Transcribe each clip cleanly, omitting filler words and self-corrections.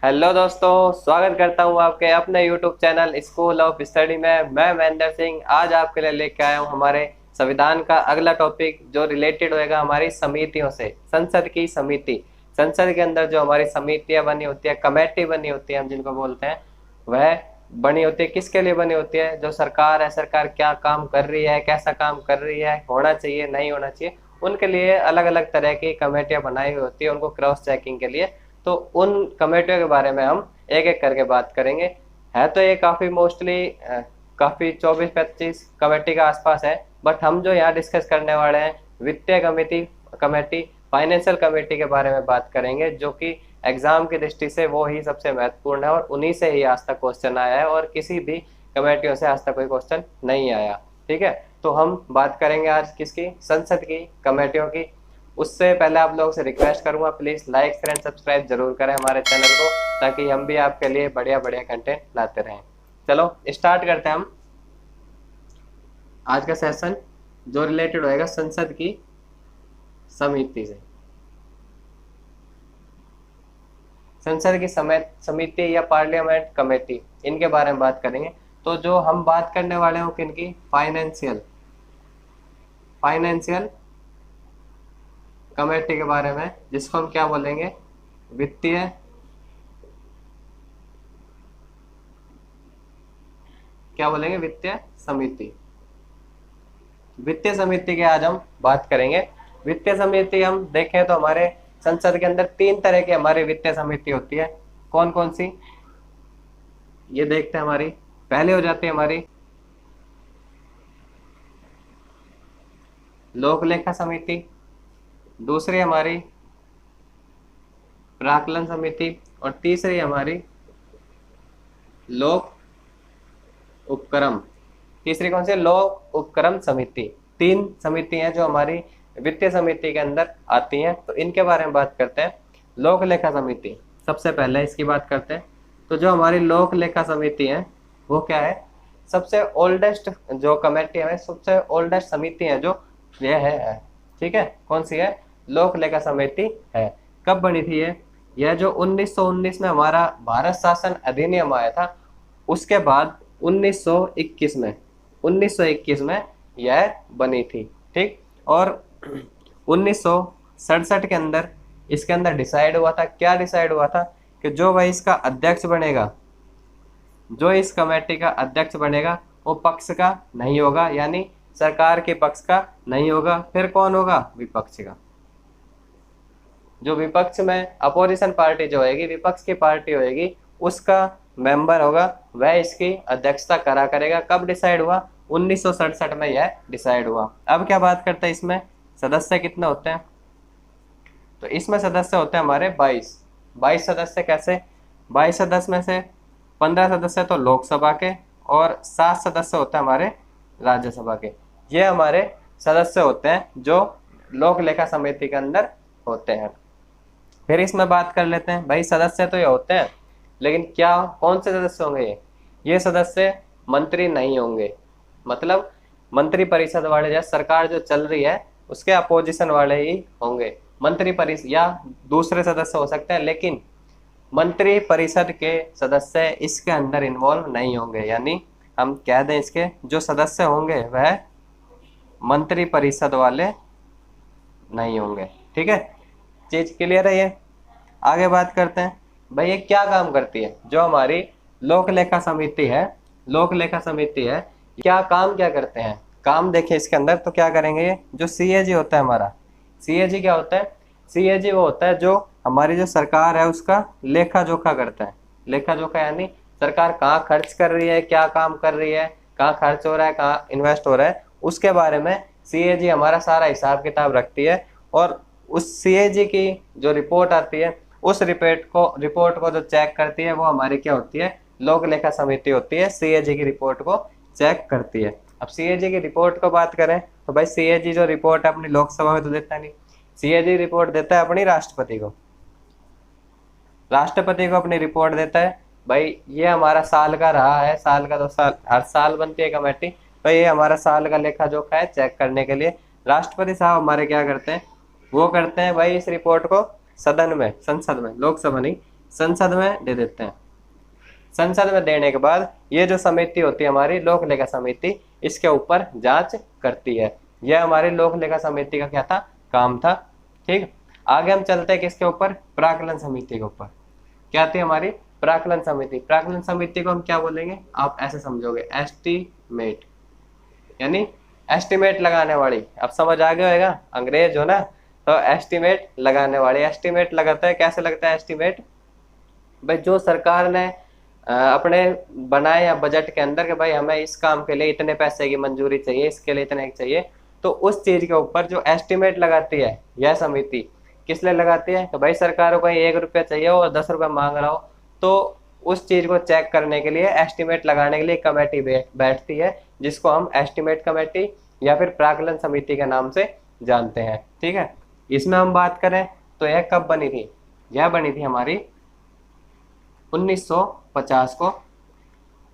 Hello दोस्तों, स्वागत करता हूं आपके अपने YouTube channel school of study में। मैं महेंद्र सिंह आज आपके लिए लेके आया हूं हमारे संविधान का अगला टॉपिक जो रिलेटेड होएगा हमारी समितियों से। संसद की समिति, संसद के अंदर जो हमारी समितियां बनी होती है, कमेटी बनी होती है, हम जिनको बोलते हैं, वह बनी होती है किसके लिए बनी होती है? जो सरकार है, सरकार क्या काम कर रही है, कैसा काम कर रही है, होना चाहिए नहीं होना चाहिए, उनके लिए अलग अलग तरह की कमेटियां बनाई हुई होती है उनको क्रॉस चेकिंग के लिए। तो उन कमेटियों के बारे में हम एक एक करके बात करेंगे। है तो ये काफ़ी मोस्टली काफ़ी 24-25 कमेटी के आसपास है, बट हम जो यहाँ डिस्कस करने वाले हैं वित्तीय कमेटी फाइनेंशियल कमेटी के बारे में बात करेंगे, जो कि एग्जाम की दृष्टि से वो ही सबसे महत्वपूर्ण है और उन्हीं से ही आज तक क्वेश्चन आया है और किसी भी कमेटियों से आज तक कोई क्वेश्चन नहीं आया। ठीक है, तो हम बात करेंगे आज किसकी? संसद की कमेटियों की। उससे पहले आप लोगों से रिक्वेस्ट करूंगा, please like share and subscribe जरूर करें हमारे चैनल को, ताकि हम भी आपके लिए बढ़िया बढ़िया कंटेंट लाते रहें। चलो स्टार्ट करते हैं हम आज का सेशन जो रिलेटेड होएगा संसद की समिति से। संसद की समिति या पार्लियामेंट कमेटी, इनके बारे में बात करेंगे। तो जो हम बात करने वाले हैं किनकी? फाइनेंशियल कमेटी के बारे में, जिसको हम क्या बोलेंगे? वित्तीय वित्तीय समिति। वित्तीय समिति की आज हम बात करेंगे। वित्तीय समिति हम देखें तो हमारे संसद के अंदर 3 तरह की हमारी वित्तीय समिति होती है। कौन कौन सी? ये देखते हैं। हमारी पहले हो जाती है हमारी लोक लेखा समिति, दूसरी हमारी प्राक्कलन समिति और तीसरी हमारी लोक उपक्रम। तीसरी कौन सी? लोक उपक्रम समिति। 3 समिति हैं जो हमारी वित्तीय समिति के अंदर आती हैं। तो इनके बारे में बात करते हैं। लोक लेखा समिति, सबसे पहले इसकी बात करते हैं। तो जो हमारी लोक लेखा समिति है वो क्या है? सबसे ओल्डेस्ट जो कमेटी है, सबसे ओल्डेस्ट समिति है जो ये है। ठीक है, कौन सी है? लोक लेखा समिति है। कब बनी थी ये? यह जो 1919 में हमारा भारत शासन अधिनियम आया था, उसके बाद 1921 में यह बनी थी। ठीक, और 1967 के अंदर इसके अंदर डिसाइड हुआ था। क्या डिसाइड हुआ था? कि जो भाई इसका अध्यक्ष बनेगा, जो इस कमेटी का अध्यक्ष बनेगा, वो पक्ष का नहीं होगा, यानी सरकार के पक्ष का नहीं होगा। फिर कौन होगा? विपक्ष का। जो विपक्ष में अपोजिशन पार्टी जो होगी, विपक्ष की पार्टी होगी, उसका मेंबर होगा, वह इसकी अध्यक्षता करा करेगा। कब डिसाइड हुआ? 1967 में यह डिसाइड हुआ। अब क्या बात करते हैं, इसमें सदस्य कितने होते हैं? तो इसमें सदस्य होते हैं हमारे 22 सदस्य। कैसे? 22 सदस्य में से 15 सदस्य तो लोकसभा के और 7 सदस्य होते हैं हमारे राज्यसभा के। ये हमारे सदस्य होते हैं जो लोक लेखा समिति के अंदर होते हैं। फिर इसमें बात कर लेते हैं। भाई सदस्य तो ये होते हैं, लेकिन क्या कौन से सदस्य होंगे? ये सदस्य मंत्री नहीं होंगे। मतलब मंत्री परिषद वाले, जैसे सरकार जो चल रही है उसके अपोजिशन वाले ही होंगे। मंत्री परिषद या दूसरे सदस्य हो सकते हैं, लेकिन मंत्री परिषद के सदस्य इसके अंदर इन्वॉल्व नहीं होंगे। यानी हम कह दें इसके जो सदस्य होंगे वह मंत्री परिषद वाले नहीं होंगे। ठीक है, चीज क्लियर है ये? आगे बात करते हैं। भाई ये क्या काम करती है? जो हमारी लोक लेखा समिति है, क्या काम क्या करते हैं? काम देखिए इसके अंदर। तो क्या करेंगे? ये जो सीएजी होता है हमारा, सीएजी क्या होता है? सीएजी वो होता है जो हमारी जो सरकार है उसका लेखा जोखा करता है। लेखा जोखा यानी सरकार कहाँ खर्च कर रही है, क्या काम कर रही है, कहाँ खर्च हो रहा है, कहाँ इन्वेस्ट हो रहा है, उसके बारे में सीएजी हमारा सारा हिसाब किताब रखती है। और उस सीएजी की जो रिपोर्ट आती है, उस रिपोर्ट को जो चेक करती है वो हमारी क्या होती है? लोक लेखा समिति होती है, सीएजी की रिपोर्ट को चेक करती है। अब सीएजी की रिपोर्ट को बात करें तो भाई सीएजी जो रिपोर्ट है अपनी लोकसभा में तो देता नहीं, सीएजी रिपोर्ट देता है अपनी राष्ट्रपति को। अपनी रिपोर्ट देता है। भाई ये हमारा साल का रहा है, साल का 2 साल, हर साल बनती है कमेटी, तो ये हमारा साल का लेखा जोखा है चेक करने के लिए। राष्ट्रपति साहब हमारे क्या करते हैं? वो करते हैं भाई इस रिपोर्ट को सदन में, संसद में, लोकसभा नहीं, संसद में दे देते हैं। संसद में देने के बाद ये जो समिति होती है हमारी लोक लेखा समिति, इसके ऊपर जांच करती है। यह हमारी लोक लेखा समिति का क्या था, काम था। ठीक, आगे हम चलते हैं किसके ऊपर, प्राक्कलन समिति के ऊपर। क्या थी हमारी प्राक्कलन समिति। प्राक्कलन समिति को हम क्या बोलेंगे, आप ऐसे समझोगे, एस्टीमेट, यानी एस्टीमेट लगाने वाली। अब समझ आ गया होगा, अंग्रेज हो ना, तो एस्टीमेट लगाने वाली। एस्टीमेट लगाता है, कैसे लगता है एस्टीमेट, भाई जो सरकार ने अपने बनाए या बजट के अंदर कि भाई हमें इस काम के लिए इतने पैसे की मंजूरी चाहिए, इसके लिए इतने चाहिए, तो उस चीज के ऊपर जो एस्टीमेट लगाती है यह समिति, किस लिए लगाती है कि भाई सरकार को कहीं 1 रुपया चाहिए और 10 रुपया मांग रहा हो, तो उस चीज को चेक करने के लिए, एस्टीमेट लगाने के लिए कमेटी बैठती है, जिसको हम एस्टीमेट कमेटी या फिर प्राक्कलन समिति के नाम से जानते हैं। ठीक है, इसमें हम बात करें तो यह कब बनी थी, यह बनी थी हमारी 1950 को।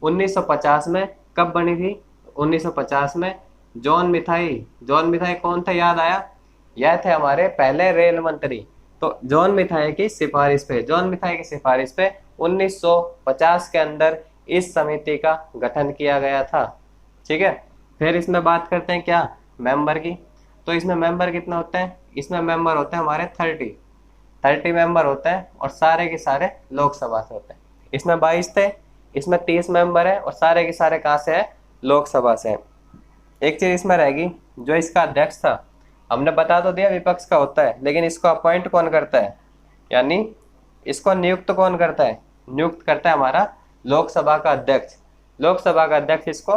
1950 में कब बनी थी, 1950 में जॉन मिथाई। जॉन मिथाई कौन था, याद आया, यह थे हमारे पहले रेल मंत्री। तो जॉन मिथाई की सिफारिश पे, जॉन मिथाई की सिफारिश पे 1950 के अंदर इस समिति का गठन किया गया था। ठीक है, फिर इसमें बात करते हैं क्या, मेंबर की। तो इसमें मेंबर कितने होते हैं, इसमें मेंबर होते हैं हमारे 30 मेंबर होते हैं, और सारे के सारे लोकसभा से होते हैं। इसमें 22 थे, इसमें 30 मेंबर है, और सारे के सारे कहाँ से है, लोकसभा से। एक चीज इसमें रहेगी, जो इसका अध्यक्ष था, हमने बता तो दिया विपक्ष का होता है, लेकिन इसको अपॉइंट कौन करता है, यानी इसको नियुक्त कौन करता है, नियुक्त करता है हमारा लोकसभा का अध्यक्ष। लोकसभा का अध्यक्ष इसको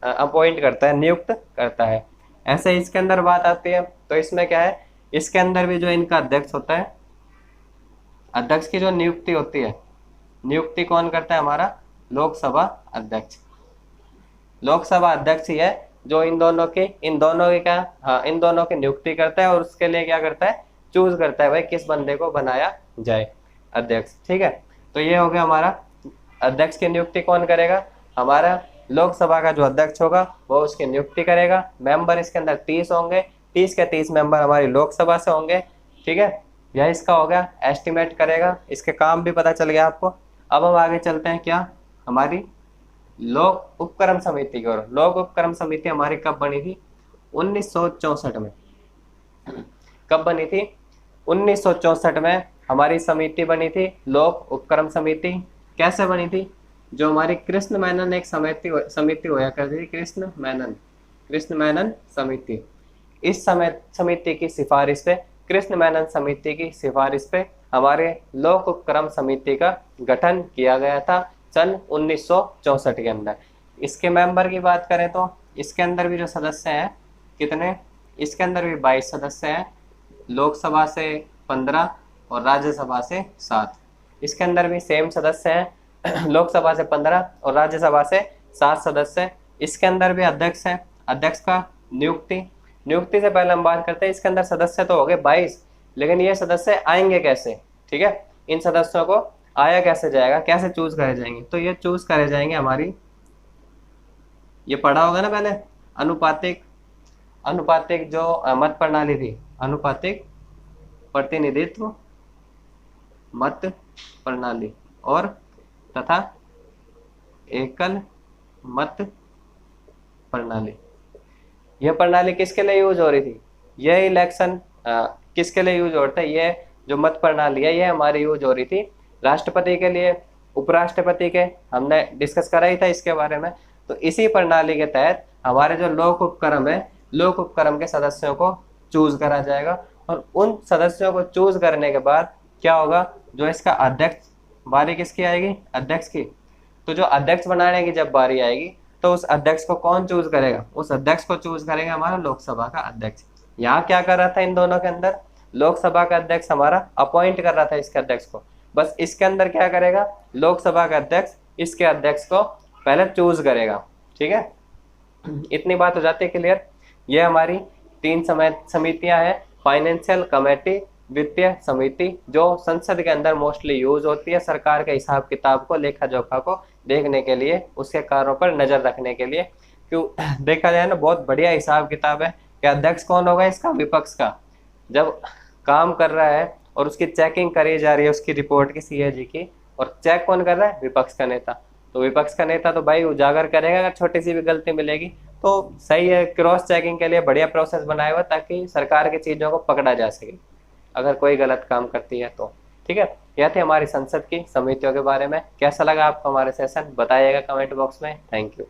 अपॉइंट करता है, नियुक्त करता है। ऐसे इसके अंदर बात आती है, तो इसमें क्या है, इसके अंदर भी जो इनका अध्यक्ष होता है, अध्यक्ष की जो नियुक्ति होती है, नियुक्ति कौन करता है, हमारा लोकसभा अध्यक्ष। लोकसभा अध्यक्ष ही है जो इन दोनों की क्या, हाँ, इन दोनों की नियुक्ति करता है, और उसके लिए क्या करता है, चूज करता है भाई किस बंदे को बनाया जाए अध्यक्ष। ठीक है, तो ये हो गया हमारा अध्यक्ष की नियुक्ति कौन करेगा, हमारा लोकसभा का जो अध्यक्ष होगा वो उसकी नियुक्ति करेगा। मेंबर इसके अंदर 30 होंगे, 30 के 30 मेंबर हमारी लोकसभा से होंगे। ठीक है, यह इसका हो गया, एस्टिमेट करेगा, इसके काम भी पता चल गया आपको। अब हम आगे चलते हैं क्या, हमारी लोक उपक्रम समिति की ओर। लोक उपक्रम समिति हमारी कब बनी थी, 1964 में। कब बनी थी, 1964 में हमारी समिति बनी थी, लोक उपक्रम समिति। कैसे बनी थी, जो हमारी कृष्ण मेनन एक समिति होया करती थी, कृष्ण मेनन समिति। इस समिति की सिफारिश पे, कृष्ण मेनन समिति की सिफारिश पे हमारे लोक उपक्रम समिति का गठन किया गया था सन 1964 के अंदर। इसके मेंबर की बात करें तो इसके अंदर भी जो सदस्य हैं कितने, इसके अंदर भी 22 सदस्य हैं, लोकसभा से 15 और राज्यसभा से 7। इसके अंदर भी सेम सदस्य हैं, लोकसभा से 15 और राज्यसभा से 7 सदस्य। इसके अंदर भी अध्यक्ष है, अध्यक्ष का नियुक्ति से पहले हम बात करते हैं, इसके अंदर सदस्य तो हो गए 22, लेकिन ये सदस्य आएंगे कैसे। ठीक है, इन सदस्यों को आया कैसे जाएगा, कैसे चूज करे जाएंगे, तो ये चूज करे जाएंगे हमारी, ये पढ़ा होगा ना पहले, अनुपातिक जो मत प्रणाली थी, अनुपातिक प्रतिनिधित्व मत प्रणाली और तथा एकल मत प्रणाली। यह प्रणाली किसके लिए यूज हो रही थी, यह इलेक्शन किसके लिए यूज होता है, ये जो मत प्रणाली है ये हमारी यूज हो रही थी राष्ट्रपति के लिए, उपराष्ट्रपति के, हमने डिस्कस करा ही था इसके बारे में। तो इसी प्रणाली के तहत हमारे जो लोक उपक्रम है, लोक उपक्रम के सदस्यों को चूज करा जाएगा, और उन सदस्यों को चूज करने के बाद क्या होगा, जो इसका अध्यक्ष, बारी किसकी आएगी, अध्यक्ष की। तो जो अध्यक्ष बनाने की जब बारी आएगी तो उस अध्यक्ष को कौन चूज करेगा, उस अध्यक्ष को चूज करेगा हमारा लोकसभा का अध्यक्ष। यहाँ क्या कर रहा था इन दोनों के अंदर, लोकसभा का अध्यक्ष हमारा अपॉइंट कर रहा था इसके अध्यक्ष को, बस इसके अंदर क्या करेगा, लोकसभा का अध्यक्ष इसके अध्यक्ष को पहले चूज करेगा। ठीक है, इतनी बात हो जाती है क्लियर। ये हमारी 3 समितियां हैं, फाइनेंशियल कमेटी, वित्तीय समिति, जो संसद के अंदर मोस्टली यूज होती है सरकार के हिसाब किताब को, लेखा जोखा को देखने के लिए, उसके कार्यों पर नजर रखने के लिए। क्यों देखा जाए ना, बहुत बढ़िया हिसाब किताब है कि अध्यक्ष कौन होगा इसका, विपक्ष का। जब काम कर रहा है और उसकी चेकिंग करी जा रही है उसकी रिपोर्ट की, सीएजी की, और चेक कौन कर रहा है? विपक्ष का नेता। तो विपक्ष का नेता तो भाई उजागर करेगा अगर छोटी सी भी गलती मिलेगी। तो सही है, क्रॉस चेकिंग के लिए बढ़िया प्रोसेस बनाया हुआ ताकि सरकार की चीज़ों को पकड़ा जा सके अगर कोई गलत काम करती है तो। ठीक है, यह थी हमारी संसद की समितियों के बारे में। कैसा लगा आपको हमारे सेशन, बताइएगा कमेंट बॉक्स में। Thank you.